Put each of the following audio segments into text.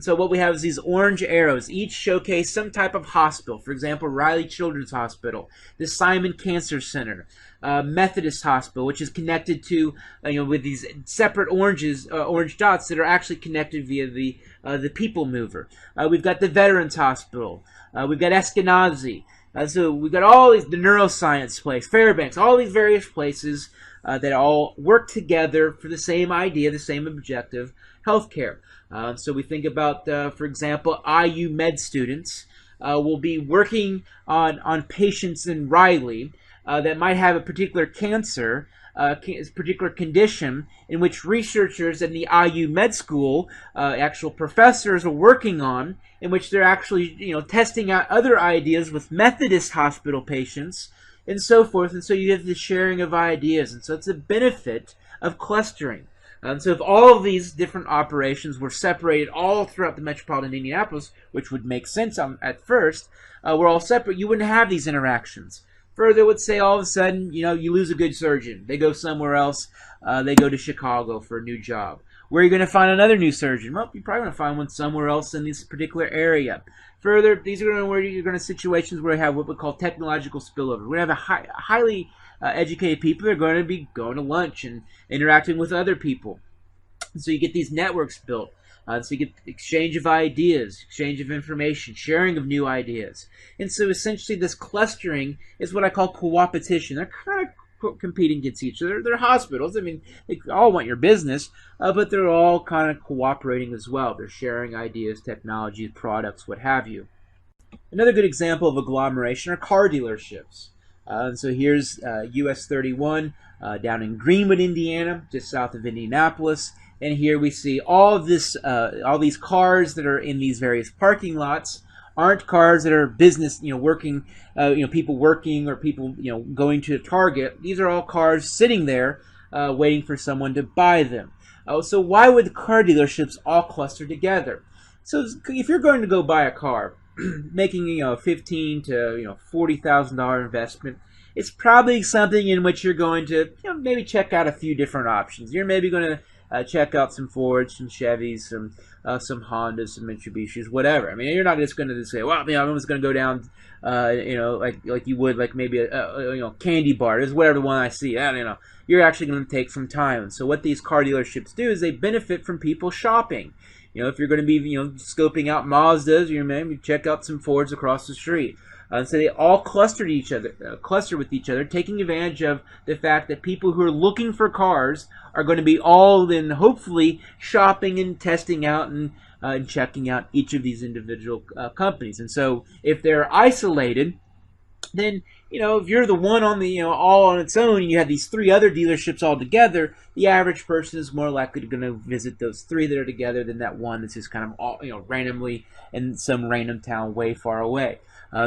So what we have is these orange arrows. Each showcase some type of hospital. For example, Riley Children's Hospital, the Simon Cancer Center, Methodist Hospital, which is connected to, with these separate orange dots that are actually connected via the People Mover. We've got the Veterans Hospital. We've got Eskenazi. So we've got all these, the neuroscience place, Fairbanks, all these various places that all work together for the same idea, the same objective, healthcare. So we think about, for example, IU med students will be working on patients in Riley that might have a particular cancer, particular condition, in which researchers in the IU med school, actual professors, are working on, in which they're actually, testing out other ideas with Methodist hospital patients, and so forth. And so you have the sharing of ideas, and so it's a benefit of clustering. So if all of these different operations were separated all throughout the metropolitan Indianapolis, which would make sense at first, we're all separate, you wouldn't have these interactions. Further, would say all of a sudden, you lose a good surgeon. They go somewhere else. They go to Chicago for a new job. Where are you going to find another new surgeon? Well, you're probably going to find one somewhere else in this particular area. Further, these are where you're going to situations where you have what we call technological spillover. We're going to have highly educated people that are going to be going to lunch and interacting with other people. And so you get these networks built. So you get exchange of ideas, exchange of information, sharing of new ideas. And so essentially this clustering is what I call co-opetition. They're kind of competing against each other. They're hospitals. I mean, they all want your business, but they're all kind of cooperating as well. They're sharing ideas, technologies, products, what have you. Another good example of agglomeration are car dealerships. And so here's US 31 down in Greenwood, Indiana, just south of Indianapolis. And here we see all these cars that are in these various parking lots aren't cars that are business, working, people working or people, going to a Target. These are all cars sitting there waiting for someone to buy them. So why would the car dealerships all cluster together? So if you're going to go buy a car, making $15,000 to $40,000 investment, it's probably something in which you're going to maybe check out a few different options. You're maybe going to check out some Fords, some Chevys, some Hondas, some Mitsubishis, whatever. I mean, you're not just going to say, well, I'm just going to go down, like you would, like maybe a candy bar. This is whatever one I see. You're actually going to take some time. And so what these car dealerships do is they benefit from people shopping. If you're going to be, scoping out Mazdas, you maybe check out some Fords across the street. So they all cluster with each other, taking advantage of the fact that people who are looking for cars are going to be all then hopefully shopping and testing out and checking out each of these individual companies. And so if they're isolated, then if you're the one on the all on its own, and you have these three other dealerships all together, the average person is more likely to visit those three that are together than that one that's just kind of all randomly in some random town way far away.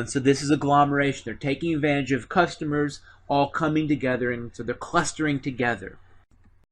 So this is agglomeration. They're taking advantage of customers all coming together, and so they're clustering together.